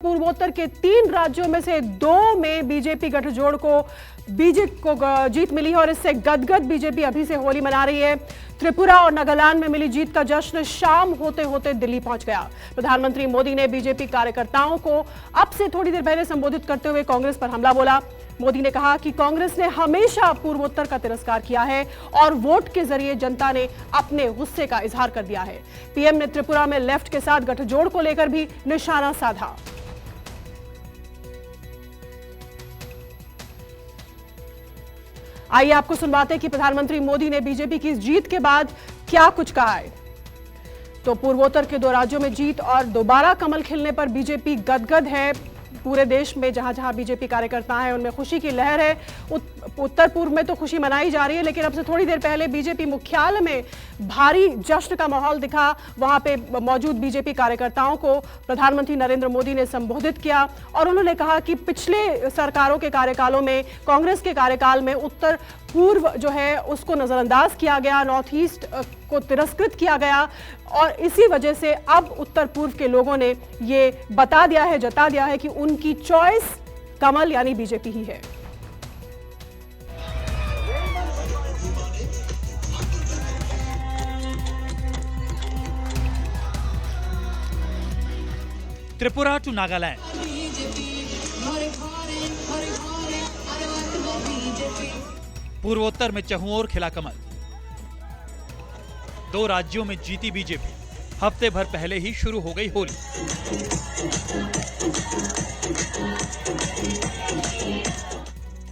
पूर्वोत्तर के 3 राज्यों में से 2 में बीजेपी गठजोड़ को जीत मिली है और इससे गदगद बीजेपी अभी से होली मना रही है। त्रिपुरा और नागालैंड में मिली जीत का जश्न शाम होते होते दिल्ली पहुंच गया। प्रधानमंत्री मोदी ने बीजेपी कार्यकर्ताओं को अब से थोड़ी देर पहले संबोधित करते हुए कांग्रेस पर हमला बोला। मोदी ने कहा कि कांग्रेस ने हमेशा पूर्वोत्तर का तिरस्कार किया है और वोट के जरिए जनता ने अपने गुस्से का इजहार कर दिया है। पीएम ने त्रिपुरा में लेफ्ट के साथ गठजोड़ को लेकर भी निशाना साधा। आइए आपको सुनवाते हैं कि प्रधानमंत्री मोदी ने बीजेपी की इस जीत के बाद क्या कुछ कहा है। तो पूर्वोत्तर के 2 राज्यों में जीत और दोबारा कमल खिलने पर बीजेपी गदगद है। पूरे देश में जहां जहां बीजेपी कार्यकर्ता हैं उनमें खुशी की लहर है। उत्तर पूर्व में तो खुशी मनाई जा रही है, लेकिन अब से थोड़ी देर पहले बीजेपी मुख्यालय में भारी जश्न का माहौल दिखा। वहां पे मौजूद बीजेपी कार्यकर्ताओं को प्रधानमंत्री नरेंद्र मोदी ने संबोधित किया और उन्होंने कहा कि पिछले सरकारों के कार्यकालों में, कांग्रेस के कार्यकाल में उत्तर पूर्व जो है उसको नजरअंदाज किया गया, नॉर्थ ईस्ट को तिरस्कृत किया गया और इसी वजह से अब उत्तर पूर्व के लोगों ने ये बता दिया है, जता दिया है कि उनकी चॉइस कमल यानी बीजेपी ही है। त्रिपुरा टू नागालैंड, पूर्वोत्तर में चहुओर खिला कमल। 2 राज्यों में जीती बीजेपी। हफ्ते भर पहले ही शुरू हो गई होली।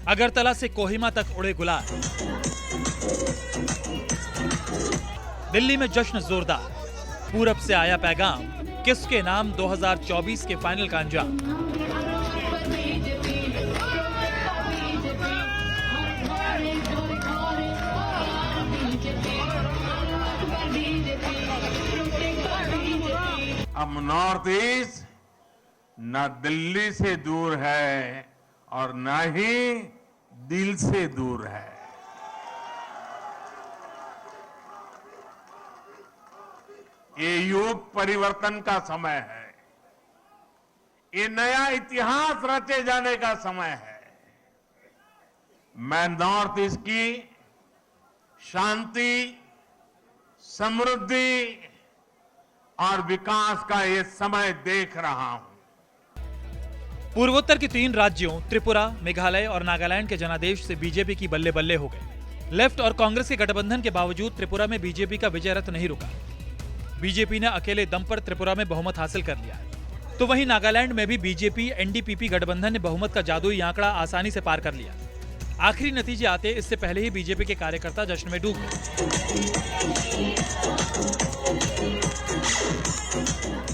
अगरतला से कोहिमा तक उड़े गुलाल। दिल्ली में जश्न जोरदार। पूरब से आया पैगाम, किसके नाम 2024 के फाइनल का अंजाम। अब नॉर्थ ईस्ट न दिल्ली से दूर है और न ही दिल से दूर है। ये युग परिवर्तन का समय है। ये नया इतिहास रचे जाने का समय है। मैं नॉर्थ ईस्ट की शांति, समृद्धि और विकास का ये समय देख रहा हूं। पूर्वोत्तर के 3 राज्यों त्रिपुरा, मेघालय और नागालैंड के जनादेश से बीजेपी की बल्ले बल्ले हो गए। लेफ्ट और कांग्रेस के गठबंधन के बावजूद त्रिपुरा में बीजेपी का विजय रथ नहीं रुका। बीजेपी ने अकेले दम पर त्रिपुरा में बहुमत हासिल कर लिया है। तो वहीं नागालैंड में भी बीजेपी एनडीपीपी गठबंधन ने बहुमत का जादुई आंकड़ा आसानी से पार कर लिया। आखिरी नतीजे आते इससे पहले ही बीजेपी के कार्यकर्ता जश्न में डूब गए।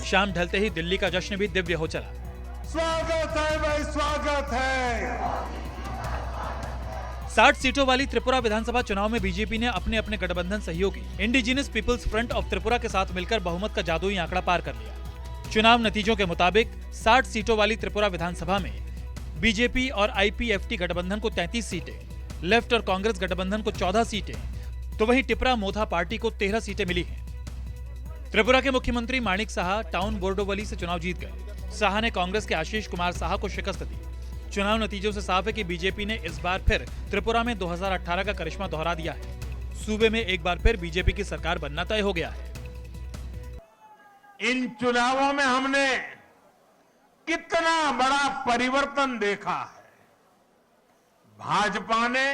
शाम ढलते ही दिल्ली का जश्न भी दिव्य हो चला। स्वागत है भाई, स्वागत है। 60 सीटों वाली त्रिपुरा विधानसभा चुनाव में बीजेपी ने अपने अपने गठबंधन सहयोगी indigenous peoples front of Tripura के साथ मिलकर बहुमत का जादुई आंकड़ा पार कर लिया। चुनाव नतीजों के मुताबिक 60 सीटों वाली त्रिपुरा विधानसभा में बीजेपी और आईपीएफटी गठबंधन को 33 सीटें, लेफ्ट और कांग्रेस गठबंधन को 14 सीटें, तो वहीं टिपरा मोथा पार्टी को 13 सीटें मिली हैं। त्रिपुरा के मुख्यमंत्री माणिक साहा टाउन बोर्डोवली से चुनाव जीत गए। साहा ने कांग्रेस के आशीष कुमार साहा को शिकस्त दी। चुनाव नतीजों से साफ है कि बीजेपी ने इस बार फिर त्रिपुरा में 2018 का करिश्मा दोहरा दिया है। सूबे में एक बार फिर बीजेपी की सरकार बनना तय हो गया है। इन चुनावों में हमने कितना बड़ा परिवर्तन देखा है। भाजपा ने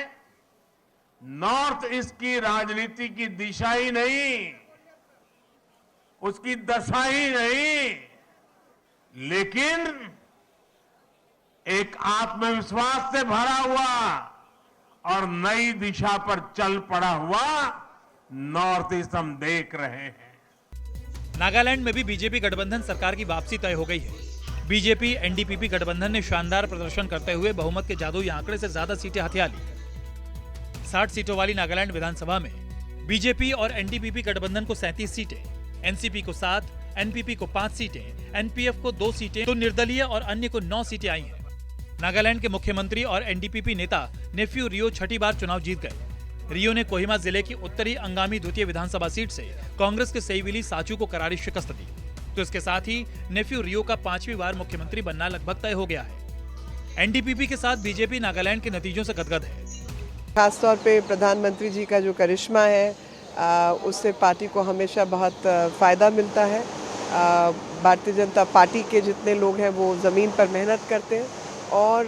नॉर्थ ईस्ट की राजनीति की दिशा ही नहीं, उसकी दशा ही नहीं, लेकिन एक आत्मविश्वास से भरा हुआ और नई दिशा पर चल पड़ा हुआ नॉर्थ ईस्ट हम देख रहे हैं। नागालैंड में भी बीजेपी गठबंधन सरकार की वापसी तय हो गई है। बीजेपी एनडीपीपी गठबंधन ने शानदार प्रदर्शन करते हुए बहुमत के जादुई आंकड़े से ज्यादा सीटें हथिया ली। 60 सीटों वाली नागालैंड विधानसभा में बीजेपी और एनडीपीपी गठबंधन को 37 सीटें, एनसीपी को 7, एनपीपी को 5 सीटें, एनपीएफ को 2 सीटें, तो निर्दलीय और अन्य को 9 सीटें आई हैं। नागालैंड के मुख्यमंत्री और एनडीपीपी नेता नेफ्यू रियो 6ठी बार चुनाव जीत गए। रियो ने कोहिमा जिले की उत्तरी अंगामी द्वितीय विधानसभा सीट से कांग्रेस के सेईविली साचू को करारी शिकस्त दी। तो इसके साथ ही नेफ्यू रियो का 5वीं बार मुख्यमंत्री बनना लगभग तय हो गया है। एनडीपीपी के साथ बीजेपी नागालैंड के नतीजों से गदगद है। खासतौर पे प्रधानमंत्री जी का जो करिश्मा है उससे पार्टी को हमेशा बहुत फ़ायदा मिलता है। भारतीय जनता पार्टी के जितने लोग हैं वो ज़मीन पर मेहनत करते हैं और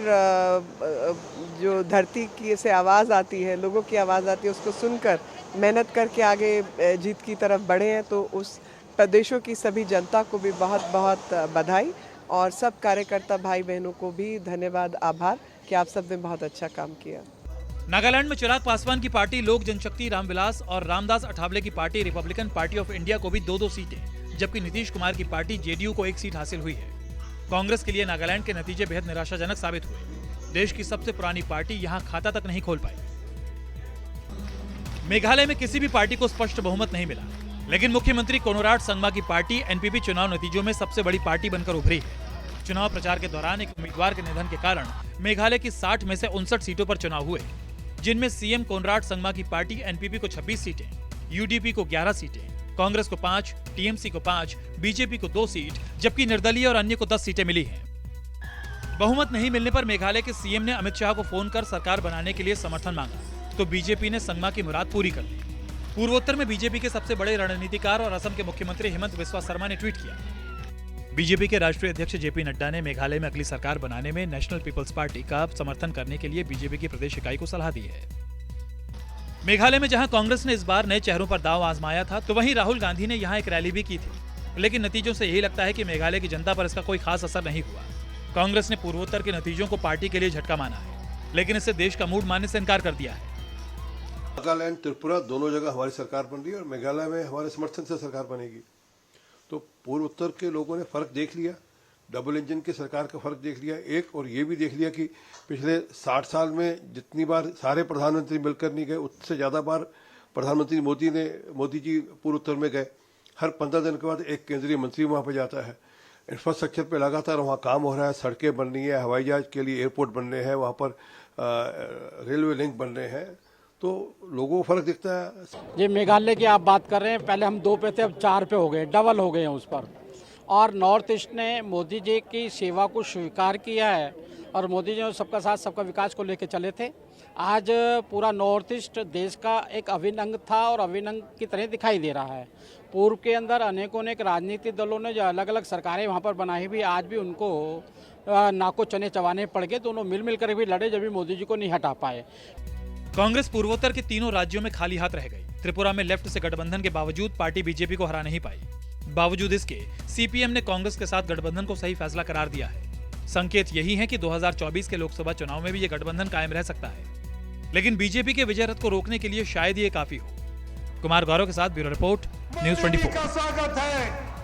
जो धरती की से आवाज़ आती है, लोगों की आवाज़ आती है, उसको सुनकर मेहनत करके आगे जीत की तरफ बढ़े हैं। तो उस प्रदेशों की सभी जनता को भी बहुत बहुत बधाई और सब कार्यकर्ता भाई बहनों को भी धन्यवाद, आभार कि आप सब ने बहुत अच्छा काम किया। नागालैंड में चिराग पासवान की पार्टी लोक जनशक्ति रामविलास और रामदास अठावले की party Republican party of India को भी 2-2 सीटें, जबकि नीतीश कुमार की पार्टी जेडीयू को 1 सीट हासिल हुई है। कांग्रेस के लिए नागालैंड के नतीजे बेहद निराशाजनक साबित हुए। देश की सबसे पुरानी पार्टी यहां खाता तक नहीं खोल पाई। मेघालय में किसी भी पार्टी को स्पष्ट बहुमत नहीं मिला, लेकिन मुख्यमंत्री कोनराड संगमा की पार्टी एनपीपी चुनाव नतीजों में सबसे बड़ी पार्टी बनकर उभरी है। चुनाव प्रचार के दौरान एक उम्मीदवार के निधन के कारण मेघालय की 60 में से 59 सीटों पर चुनाव हुए, जिनमें सीएम कोनराड संगमा की पार्टी एनपीपी को 26 सीटें, यूडीपी को 11 सीटें, कांग्रेस को 5, टीएमसी को 5, बीजेपी को 2 सीट, जबकि निर्दलीय और अन्य को 10 सीटें मिली हैं। बहुमत नहीं मिलने पर मेघालय के सीएम ने अमित शाह को फोन कर सरकार बनाने के लिए समर्थन मांगा, तो बीजेपी ने संगमा की मुराद पूरी कर ली। पूर्वोत्तर में बीजेपी के सबसे बड़े रणनीतिकार और असम के मुख्यमंत्री हिमंत बिस्वा शर्मा ने ट्वीट किया। बीजेपी के राष्ट्रीय अध्यक्ष जेपी नड्डा ने मेघालय में अगली सरकार बनाने में नेशनल पीपल्स पार्टी का समर्थन करने के लिए बीजेपी की प्रदेश इकाई को सलाह दी है। मेघालय में जहां कांग्रेस ने इस बार नए चेहरों पर दांव आजमाया था, तो वहीं राहुल गांधी ने यहां एक रैली भी की थी, लेकिन नतीजों से यही लगता है कि मेघालय की जनता पर इसका कोई खास असर नहीं हुआ। कांग्रेस ने पूर्वोत्तर के नतीजों को पार्टी के लिए झटका माना है, लेकिन इससे देश का मूड मानने से इनकार कर दिया है। नागालैंड, त्रिपुरा दोनों जगह हमारी सरकार बन रही है और मेघालय में हमारे समर्थन से सरकार बनेगी। तो पूर्व उत्तर के लोगों ने फर्क देख लिया, डबल इंजन की सरकार का फर्क देख लिया एक, और ये भी देख लिया कि पिछले 60 साल में जितनी बार सारे प्रधानमंत्री मिलकर नहीं गए, उससे ज़्यादा बार प्रधानमंत्री मोदी जी पूर्व उत्तर में गए। हर 15 दिन के बाद एक केंद्रीय मंत्री वहाँ पर जाता है। इंफ्रास्ट्रक्चर पे लगातार वहाँ काम हो रहा है, सड़कें बन रही है, हवाई जहाज के लिए एयरपोर्ट बन रहे हैं, वहाँ पर रेलवे लिंक बन रहे हैं, तो लोगों को फर्क दिखता है। ये मेघालय की आप बात कर रहे हैं, पहले हम 2 पे थे, अब 4 पे हो गए, डबल हो गए हैं उस पर। और नॉर्थ ईस्ट ने मोदी जी की सेवा को स्वीकार किया है और मोदी जी सबका साथ सबका विकास को लेकर चले थे। आज पूरा नॉर्थ ईस्ट देश का एक अभिन्न अंग था और अभिन्न अंग की तरह दिखाई दे रहा है। पूर्व के अंदर अनेकों राजनीतिक दलों ने जो अलग अलग सरकारें वहाँ पर बनाई भी, आज भी उनको नाको चने चबाने पड़ गए। दोनों मिल कर भी लड़े, जब भी मोदी जी को नहीं हटा पाए। कांग्रेस पूर्वोत्तर के तीनों राज्यों में खाली हाथ रह गई। त्रिपुरा में लेफ्ट से गठबंधन के बावजूद पार्टी बीजेपी को हरा नहीं पाई। बावजूद इसके सीपीएम ने कांग्रेस के साथ गठबंधन को सही फैसला करार दिया है। संकेत यही है कि 2024 के लोकसभा चुनाव में भी ये गठबंधन कायम रह सकता है, लेकिन बीजेपी के विजय रथ को रोकने के लिए शायद ये काफी हो। कुमार गौरव के साथ ब्यूरो रिपोर्ट, न्यूज़ 24। स्वागत है।